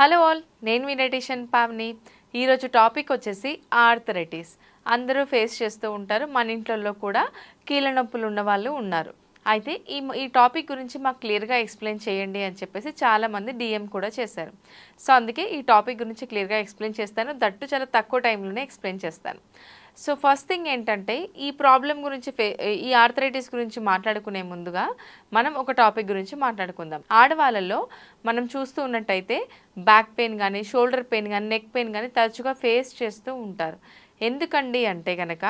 Hello all, నేను మీ dietitian Pavani. ఈరోజు topic వచ్చేసి ఆర్థరైటిస్. అందరూ ఫేస్ చేస్తూ ఉంటారు. మన ఇంట్లో కూడా కీళ్ళ నొప్పులు ఉన్న వాళ్ళు ఉన్నారు. అయితే ఈ టాపిక్ గురించి మాకు క్లియర్గా ఎక్స్ప్లెయిన్ చేయండి అని చెప్పేసి చాలామంది డిఎం కూడా చేశారు. సో అందుకే ఈ టాపిక్ గురించి క్లియర్గా ఎక్స్ప్లెయిన్ చేస్తాను. దట్టు చాలా తక్కువ టైంలోనే ఎక్స్ప్లెయిన్ చేస్తాను. సో ఫస్ట్ థింగ్ ఏంటంటే, ఈ ప్రాబ్లం గురించి ఈ ఆర్థరైటిస్ గురించి మాట్లాడుకునే ముందుగా మనం ఒక టాపిక్ గురించి మాట్లాడుకుందాం. ఆడవాళ్ళలో మనం చూస్తూ ఉన్నట్టయితే బ్యాక్ పెయిన్ కానీ, షోల్డర్ పెయిన్ కానీ, నెక్ పెయిన్ కానీ తరచుగా ఫేస్ చేస్తూ ఉంటారు. ఎందుకండి అంటే కనుక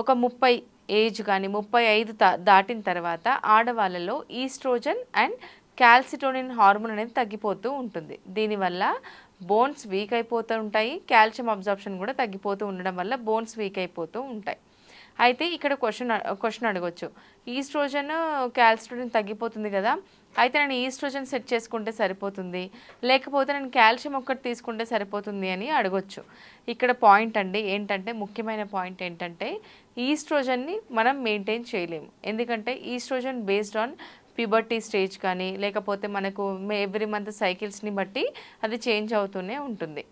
ఒక 30 ఏజ్ కానీ 35 దాటిన తర్వాత ఆడవాళ్ళలో ఈస్ట్రోజన్ అండ్ క్యాల్సిటోనిన్ హార్మోన్ అనేది తగ్గిపోతూ ఉంటుంది. దీనివల్ల బోన్స్ వీక్ అయిపోతూ ఉంటాయి. కాల్షియం అబ్జార్ప్షన్ కూడా తగ్గిపోతూ ఉండడం వల్ల బోన్స్ వీక్ అయిపోతూ ఉంటాయి. అయితే ఇక్కడ క్వశ్చన్ అడగొచ్చు, ఈస్ట్రోజన్ క్యాల్సిటోనిన్ తగ్గిపోతుంది కదా, అయితే నేను ఈస్ట్రోజన్ సెట్ చేసుకుంటే సరిపోతుంది, లేకపోతే నేను కాల్షియం ఒక్కటి తీసుకుంటే సరిపోతుంది అని అడగొచ్చు. ఇక్కడ పాయింట్ అండి ఏంటంటే, ముఖ్యమైన పాయింట్ ఏంటంటే, ఈస్ట్రోజన్ని మనం మెయింటైన్ చేయలేము. ఎందుకంటే oestrogen based on puberty stage కానీ, లేకపోతే మనకు ఎవ్రీ మంత్ సైకిల్స్ని బట్టి అది చేంజ్ అవుతూనే ఉంటుంది.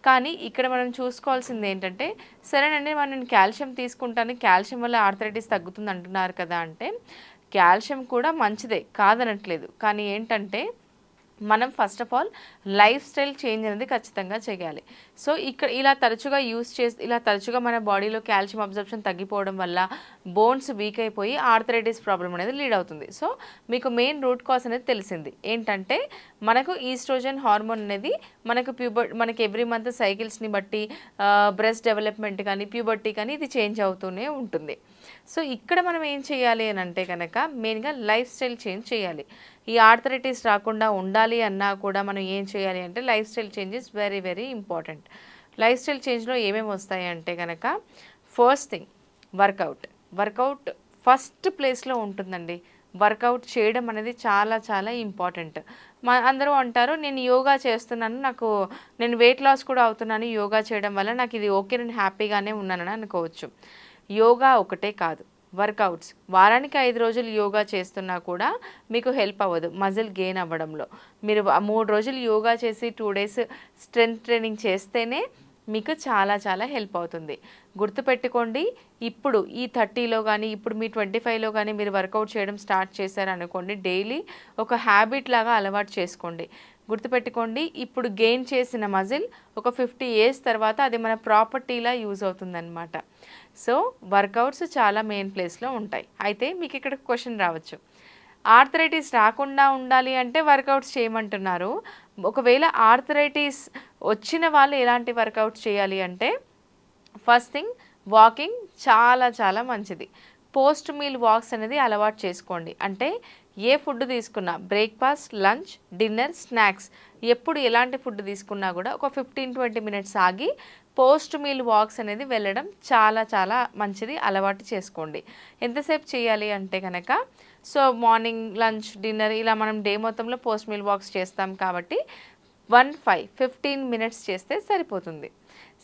కానీ ఇక్కడ మనం చూసుకోవాల్సింది ఏంటంటే, సరేనండి నేను కాల్షియం తీసుకుంటాను, కాల్షియం వల్ల ఆర్థరైటిస్ తగ్గుతుంది అంటున్నారు కదా అంటే, కాల్షియం కూడా మంచిదే కాదనట్లేదు. కానీ ఏంటంటే, మనం first of all life style change అనేది ఖచ్చితంగా చేయాలి. సో ఇక్కడ ఇలా తరచుగా మన బాడీలో కాల్షియం అబ్జర్ప్షన్ తగ్గిపోవడం వల్ల బోన్స్ వీక్ అయిపోయి ఆర్థరైటిస్ ప్రాబ్లం అనేది లీడ్ అవుతుంది. సో మీకు మెయిన్ రూట్ కాజ్ అనేది తెలిసింది ఏంటంటే, మనకు ఈస్ట్రోజన్ హార్మోన్ అనేది మనకి ఎవ్రీ మంత్ సైకిల్స్ని బట్టి బ్రెస్ట్ డెవలప్మెంట్ కానీ, ప్యూబర్టీ కానీ ఇది చేంజ్ అవుతూనే ఉంటుంది. సో ఇక్కడ మనం ఏం చేయాలి అని అంటే కనుక, మెయిన్గా లైఫ్ స్టైల్ చేంజ్ చేయాలి. ఈ ఆర్థరైటిస్ రాకుండా ఉండాలి అన్నా కూడా మనం ఏం చేయాలి అంటే, lifestyle change is very very important. Lifestyle చేంజ్లో ఏమేమి వస్తాయి అంటే కనుక, ఫస్ట్ థింగ్ వర్కౌట్ ఫస్ట్ ప్లేస్లో ఉంటుందండి. వర్కౌట్ చేయడం అనేది చాలా చాలా ఇంపార్టెంట్. అందరూ అంటారు, నేను యోగా చేస్తున్నాను, నేను వెయిట్ లాస్ కూడా అవుతున్నాను యోగా చేయడం వల్ల, నాకు ఇది ఓకే, నేను హ్యాపీగానే ఉన్నానని అనుకోవచ్చు. యోగా ఒకటే కాదు, వర్కౌట్స్ వారానికి 5 రోజులు యోగా చేస్తున్నా కూడా మీకు హెల్ప్ అవ్వదు మజిల్ గెయిన్ అవ్వడంలో. మీరు 3 రోజులు యోగా చేసి 2 డేస్ స్ట్రెంగ్త్ ట్రైనింగ్ చేస్తేనే మీకు చాలా చాలా హెల్ప్ అవుతుంది. గుర్తుపెట్టుకోండి, ఇప్పుడు ఈ 30లో కానీ, ఇప్పుడు మీ 25లో కానీ మీరు వర్కౌట్ చేయడం స్టార్ట్ చేశారనుకోండి, డైలీ ఒక హ్యాబిట్ లాగా అలవాటు చేసుకోండి. గుర్తుపెట్టుకోండి, ఇప్పుడు గెయిన్ చేసిన మజిల్ ఒక 50 ఇయర్స్ తర్వాత అది మన ప్రాపర్టీలా యూజ్ అవుతుందన్నమాట. సో వర్కౌట్స్ చాలా మెయిన్ ప్లేస్లో ఉంటాయి. అయితే మీకు ఇక్కడ క్వశ్చన్ రావచ్చు, ఆర్థరైటిస్ రాకుండా ఉండాలి అంటే వర్కౌట్స్ చేయమంటున్నారు. ఒకవేళ ఆర్థరైటిస్ వచ్చిన వాళ్ళు ఎలాంటి వర్కౌట్స్ చేయాలి అంటే, ఫస్ట్ థింగ్ వాకింగ్ చాలా చాలా మంచిది. పోస్ట్ మీల్ వాక్స్ అనేది అలవాటు చేసుకోండి. అంటే ఏ ఫుడ్ తీసుకున్నా, బ్రేక్ఫాస్ట్, లంచ్, డిన్నర్, స్నాక్స్, ఎప్పుడు ఎలాంటి ఫుడ్ తీసుకున్నా కూడా ఒక 15-20 మినిట్స్ ఆగి పోస్ట్ మీల్ వాక్స్ అనేది వెళ్ళడం చాలా చాలా మంచిది, అలవాటు చేసుకోండి. ఎంతసేపు చేయాలి అంటే కనుక, సో మార్నింగ్, లంచ్, డిన్నర్ ఇలా మనం డే మొత్తంలో పోస్ట్ మీల్ వాక్స్ చేస్తాం కాబట్టి 15 మినిట్స్ చేస్తే సరిపోతుంది.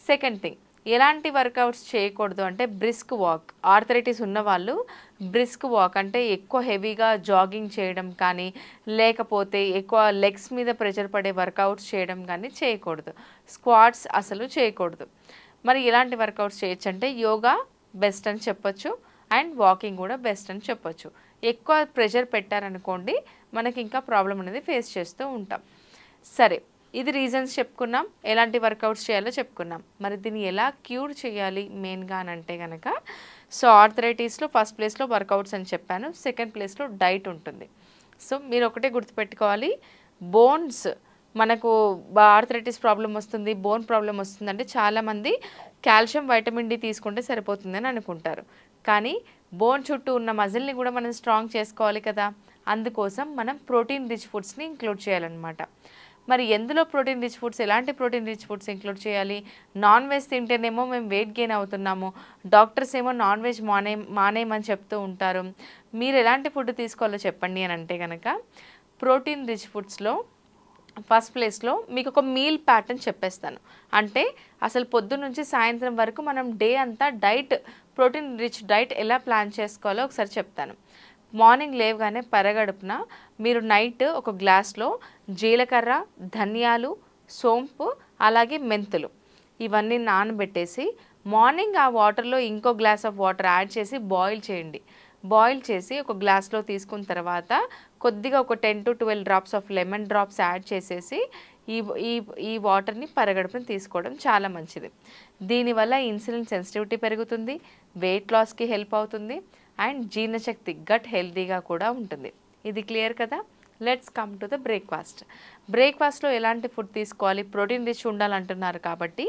సెకండ్ థింగ్, ఎలాంటి వర్కౌట్స్ చేయకూడదు అంటే బ్రిస్క్ వాక్. ఆర్థరైటిస్ ఉన్నవాళ్ళు బ్రిస్క్ వాక్ అంటే ఎక్కువ హెవీగా జాగింగ్ చేయడం కానీ, లేకపోతే ఎక్కువ లెగ్స్ మీద ప్రెషర్ పడే వర్కౌట్స్ చేయడం కానీ చేయకూడదు. స్క్వాట్స్ అసలు చేయకూడదు. మరి ఎలాంటి వర్కౌట్స్ చేయొచ్చు అంటే, యోగా బెస్ట్ అని చెప్పొచ్చు అండ్ వాకింగ్ కూడా బెస్ట్ అని చెప్పొచ్చు. ఎక్కువ ప్రెషర్ పెట్టారనుకోండి, మనకి ఇంకా ప్రాబ్లం అనేది ఫేస్ చేస్తూ ఉంటాం. సరే, ఇది రీజన్స్ చెప్పుకున్నాం, ఎలాంటి వర్కౌట్స్ చేయాలో చెప్పుకున్నాం. మరి దీన్ని ఎలా క్యూర్ చేయాలి మెయిన్గా అని అంటే కనుక, సో ఆర్థరైటిస్లో ఫస్ట్ ప్లేస్లో వర్కౌట్స్ అని చెప్పాను, సెకండ్ ప్లేస్లో డైట్ ఉంటుంది. సో మీరు ఒకటే గుర్తుపెట్టుకోవాలి, బోన్స్ మనకు ఆర్థరైటిస్ ప్రాబ్లం వస్తుంది, బోన్ ప్రాబ్లం వస్తుందంటే చాలామంది కాల్షియం, వైటమిన్ డి తీసుకుంటే సరిపోతుందని అనుకుంటారు. కానీ బోన్ చుట్టూ ఉన్న మజిల్ని కూడా మనం స్ట్రాంగ్ చేసుకోవాలి కదా, అందుకోసం మనం ప్రోటీన్ రిచ్ ఫుడ్స్ని ఇంక్లూడ్ చేయాలన్నమాట. మరి ఎందులో ప్రోటీన్ రిచ్ ఫుడ్స్, ఎలాంటి ప్రోటీన్ రిచ్ ఫుడ్స్ ఇంక్లూడ్ చేయాలి? నాన్ వెజ్ తింటేనేమో మేము వెయిట్ గెయిన్ అవుతున్నాము, డాక్టర్స్ ఏమో నాన్ వెజ్ మానేయమని చెప్తూ ఉంటారు. మీరు ఎలాంటి ఫుడ్ తీసుకోవాలో చెప్పండి అని అంటే కనుక, ప్రోటీన్ రిచ్ ఫుడ్స్లో ఫస్ట్ ప్లేస్లో మీకు ఒక మీల్ ప్యాటర్న్ చెప్పేస్తాను. అంటే అసలు పొద్దున్న నుంచి సాయంత్రం వరకు మనం డే అంతా ప్రోటీన్ రిచ్ డైట్ ఎలా ప్లాన్ చేసుకోవాలో ఒకసారి చెప్తాను. మార్నింగ్ లేవగానే పరగడుపున మీరు నైట్ ఒక గ్లాస్లో జీలకర్ర, ధనియాలు, సోంపు, అలాగే మెంతులు ఇవన్నీ నానబెట్టేసి మార్నింగ్ ఆ వాటర్లో ఇంకో గ్లాస్ ఆఫ్ వాటర్ యాడ్ చేసి బాయిల్ చేయండి. బాయిల్ చేసి ఒక గ్లాస్లో తీసుకున్న తర్వాత కొద్దిగా ఒక 10 to 12 drops of lemon drops add చేసేసి ఈ ఈ ఈ వాటర్ని పరగడుపున తీసుకోవడం చాలా మంచిది. దీనివల్ల ఇన్సులిన్ సెన్సిటివిటీ పెరుగుతుంది, వెయిట్ లాస్కి హెల్ప్ అవుతుంది అండ్ జీర్ణశక్తి గట్ హెల్తీగా కూడా ఉంటుంది. ఇది క్లియర్ కదా? Let's come to the breakfast. బ్రేక్ఫాస్ట్లో ఎలాంటి ఫుడ్ తీసుకోవాలి? ప్రోటీన్ రిచ్ ఉండాలంటున్నారు కాబట్టి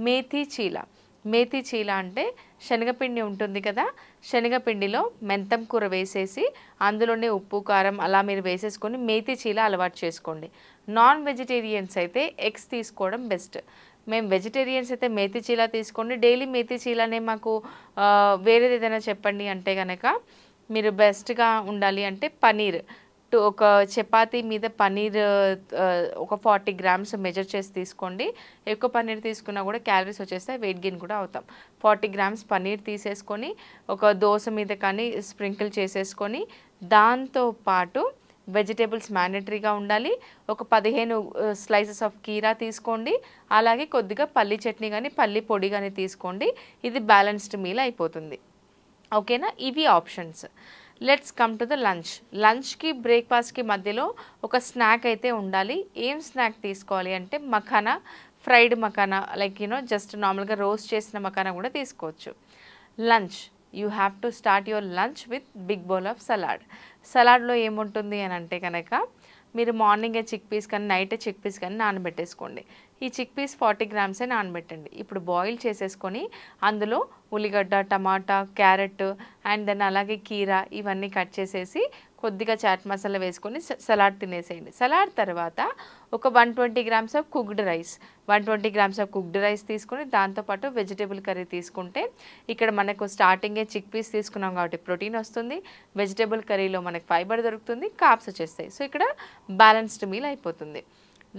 మేథీ చీల. మేథీ చీల అంటే శనగపిండి ఉంటుంది కదా, శనగపిండిలో మెంతం కూర వేసేసి అందులోనే ఉప్పు కారం అలా మీరు వేసేసుకొని మేథీ చీల అలవాటు చేసుకోండి. నాన్ వెజిటేరియన్స్ అయితే ఎగ్స్ తీసుకోవడం బెస్ట్. మేము వెజిటేరియన్స్ అయితే మేథీ చీల తీసుకోండి. డైలీ మేథీ చీలనే మాకు వేరేది ఏదైనా చెప్పండి అంటే కనుక మీరు బెస్ట్గా ఉండాలి అంటే పనీర్ ఒక చపాతీ మీద పనీర్ ఒక 40 grams మెజర్ చేసి తీసుకోండి. ఎక్కువ పనీర్ తీసుకున్నా కూడా క్యాలరీస్ వచ్చేస్తాయి, వెయిట్ గెయిన్ కూడా అవుతాం. 40 grams పనీర్ తీసేసుకొని ఒక దోశ మీద కానీ స్ప్రింకిల్ చేసేసుకొని దాంతో పాటు వెజిటేబుల్స్ మ్యాండేటరీగా ఉండాలి. ఒక 15 స్లైసెస్ ఆఫ్ కీరా తీసుకోండి. అలాగే కొద్దిగా పల్లి చట్నీ కానీ పల్లి పొడి కానీ తీసుకోండి. ఇది బ్యాలెన్స్డ్ మీల్ అయిపోతుంది. ఓకేనా? ఇవి options. Let's come to the lunch. లంచ్కి బ్రేక్ఫాస్ట్కి మధ్యలో ఒక స్నాక్ అయితే ఉండాలి. ఏం స్నాక్ తీసుకోవాలి అంటే makhana, fried makhana, like just నార్మల్గా రోస్ట్ చేసిన మఖానా కూడా తీసుకోవచ్చు. Lunch you have to start your lunch with big bowl of salad. సలాడ్లో ఏముంటుంది అని అంటే కనుక మీరు మార్నింగే చిక్ పీస్ కానీ నైటే చిక్ పీస్ కానీ నానబెట్టేసుకోండి. ఈ చిక్ పీస్ 40 grams నానబెట్టండి. ఇప్పుడు బాయిల్ చేసేసుకొని అందులో ఉల్లిగడ్డ, టమాటా, క్యారెట్ అండ్ దెన్ అలాగే కీరా ఇవన్నీ కట్ చేసేసి కొద్దిగా చాట్ మసాలా వేసుకొని సలాడ్ తినేసేయండి. సలాడ్ తర్వాత ఒక 120 grams of cooked rice 120 grams of cooked rice తీసుకొని దాంతోపాటు వెజిటేబుల్ కర్రీ తీసుకుంటే ఇక్కడ మనకు స్టార్టింగే చిక్ పీస్ తీసుకున్నాం కాబట్టి ప్రోటీన్ వస్తుంది, వెజిటేబుల్ కర్రీలో మనకు ఫైబర్ దొరుకుతుంది, కార్బ్స్ వచ్చేస్తాయి. సో ఇక్కడ బ్యాలెన్స్డ్ మీల్ అయిపోతుంది.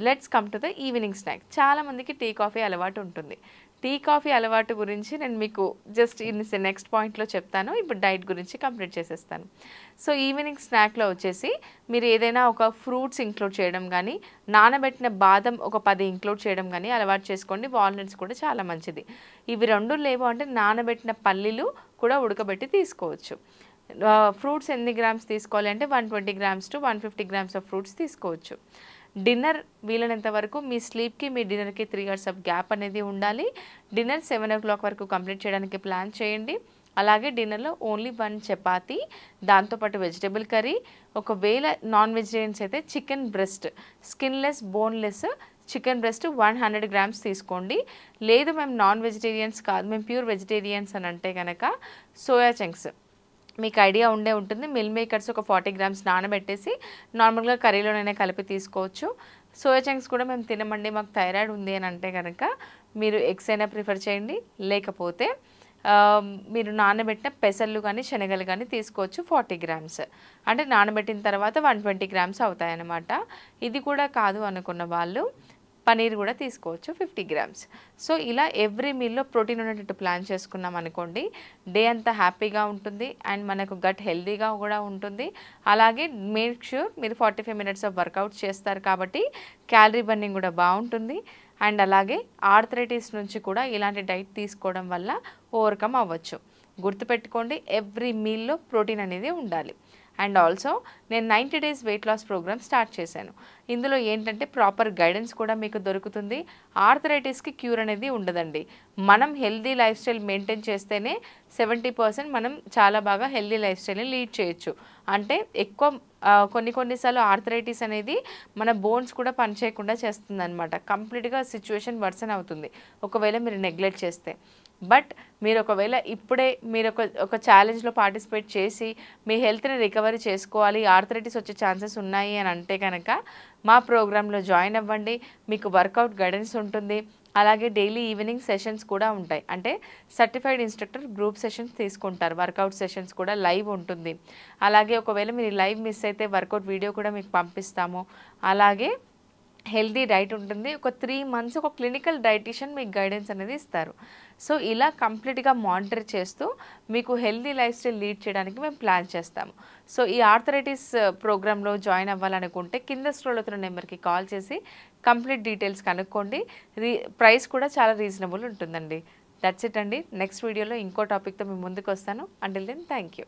Let's come to the evening snack. చాలామందికి టీ కాఫీ అలవాటు ఉంటుంది. టీ కాఫీ అలవాటు గురించి నేను మీకు జస్ట్ నెక్స్ట్ పాయింట్లో చెప్తాను. ఇప్పుడు డైట్ గురించి కంప్లీట్ చేసేస్తాను. సో ఈవినింగ్ స్నాక్లో వచ్చేసి మీరు ఏదైనా ఒక ఫ్రూట్స్ ఇంక్లూడ్ చేయడం కానీ నానబెట్టిన బాదం ఒక 10 ఇంక్లూడ్ చేయడం కానీ అలవాటు చేసుకోండి. వాల్నట్స్ కూడా చాలా మంచిది. ఇవి రెండు లేవు అంటే నానబెట్టిన పల్లీలు కూడా ఉడకబెట్టి తీసుకోవచ్చు. ఫ్రూట్స్ ఎన్ని గ్రామ్స్ తీసుకోవాలి అంటే 120 grams to 150 grams of fruits తీసుకోవచ్చు. డిన్నర్ వీలైనంత వరకు మీ స్లీప్కి మీ డిన్నర్కి 3 hours ఆఫ్ గ్యాప్ అనేది ఉండాలి. డిన్నర్ 7 o'clock వరకు కంప్లీట్ చేయడానికి ప్లాన్ చేయండి. అలాగే డిన్నర్లో ఓన్లీ 1 చపాతీ, దాంతోపాటు వెజిటేబుల్ కర్రీ. ఒకవేళ నాన్ వెజిటేరియన్స్ అయితే chicken breast, skinless boneless chicken breast 100 grams తీసుకోండి. లేదు మేము నాన్ వెజిటేరియన్స్ కాదు, మేము ప్యూర్ వెజిటేరియన్స్ అని అంటే కనుక సోయా చంక్స్ మీకు ఐడియా ఉంటుంది. మిల్ మేకర్స్ ఒక 40 grams నానబెట్టేసి నార్మల్గా కర్రీలోనైనా కలిపి తీసుకోవచ్చు. సోయా చంక్స్ కూడా మేము తినమండి, మాకు థైరాయిడ్ ఉంది అని అంటే కనుక మీరు ఎగ్స్ అయినా ప్రిఫర్ చేయండి. లేకపోతే మీరు నానబెట్టిన పెసర్లు కానీ శనగలు కానీ తీసుకోవచ్చు 40 grams. అంటే నానబెట్టిన తర్వాత 120 grams అవుతాయన్నమాట. ఇది కూడా కాదు అనుకున్న వాళ్ళు పనీర్ కూడా తీసుకోవచ్చు 50 grams. సో ఇలా ఎవ్రీ మీల్లో ప్రోటీన్ ఉండేటట్టు ప్లాన్ చేసుకున్నాం అనుకోండి, డే అంతా హ్యాపీగా ఉంటుంది అండ్ మనకు గట్ హెల్తీగా కూడా ఉంటుంది. అలాగే మేక్ ష్యూర్ మీరు 45 minutes ఆఫ్ వర్కౌట్స్ చేస్తారు కాబట్టి క్యాలరీ బర్నింగ్ కూడా బాగుంటుంది. అండ్ అలాగే ఆర్థరైటిస్ నుంచి కూడా ఇలాంటి డైట్ తీసుకోవడం వల్ల ఓవర్కమ్ అవ్వచ్చు. గుర్తుపెట్టుకోండి, ఎవ్రీ మీల్లో ప్రోటీన్ అనేది ఉండాలి. అండ్ ఆల్సో నేను 90 days weight loss programme start చేశాను. ఇందులో ఏంటంటే ప్రాపర్ గైడెన్స్ కూడా మీకు దొరుకుతుంది. ఆర్థరైటిస్కి క్యూర్ అనేది ఉండదండి. మనం హెల్దీ లైఫ్ స్టైల్ మెయింటైన్ చేస్తేనే 70% మనం చాలా బాగా హెల్దీ లైఫ్ స్టైల్ని లీడ్ చేయొచ్చు. అంటే ఎక్కువ కొన్నిసార్లు ఆర్థరైటిస్ అనేది మన బోన్స్ కూడా పనిచేయకుండా చేస్తుంది అనమాట. కంప్లీట్గా సిచ్యువేషన్ వర్సన్ అవుతుంది ఒకవేళ మీరు నెగ్లెక్ట్ చేస్తే. బట్ మీరు ఒకవేళ ఇప్పుడే మీరు ఒక ఛాలెంజ్లో పార్టిసిపేట్ చేసి మీ హెల్త్ని రికవరీ చేసుకోవాలి, ఆర్థరైటిస్ వచ్చే ఛాన్సెస్ ఉన్నాయి అని అంటే కనుక మా ప్రోగ్రాంలో జాయిన్ అవ్వండి. మీకు వర్కౌట్ గైడెన్స్ ఉంటుంది. అలాగే డైలీ ఈవినింగ్ సెషన్స్ కూడా ఉంటాయి. అంటే సర్టిఫైడ్ ఇన్స్ట్రక్టర్ గ్రూప్ సెషన్స్ తీసుకుంటారు. వర్కౌట్ సెషన్స్ కూడా లైవ్ ఉంటుంది. అలాగే ఒకవేళ మీరు లైవ్ మిస్ అయితే వర్కౌట్ వీడియో కూడా మీకు పంపిస్తాము. అలాగే హెల్తీ డైట్ ఉంటుంది. ఒక 3 మంత్స్ ఒక క్లినికల్ డైటీషియన్ మీకు గైడెన్స్ అనేది ఇస్తారు. సో ఇలా కంప్లీట్‌గా మానిటర్ చేస్తూ మీకు హెల్తీ లైఫ్ స్టైల్ లీడ్ చేయడానికి మేము ప్లాన్ చేస్తాము. సో ఈ ఆర్థరైటిస్ ప్రోగ్రామ్‌లో జాయిన్ అవ్వాలనుకుంటే కింద స్క్రోల్ అవుతున్న నెంబర్‌కి కాల్ చేసి కంప్లీట్ డీటెయిల్స్ కనుక్కోండి. ప్రైస్ కూడా చాలా రీజనబుల్ ఉంటుందండి. దట్స్ ఇట్ అండి. నెక్స్ట్ వీడియోలో ఇంకో టాపిక్‌తో మీ ముందుకు వస్తాను. Until then thank you.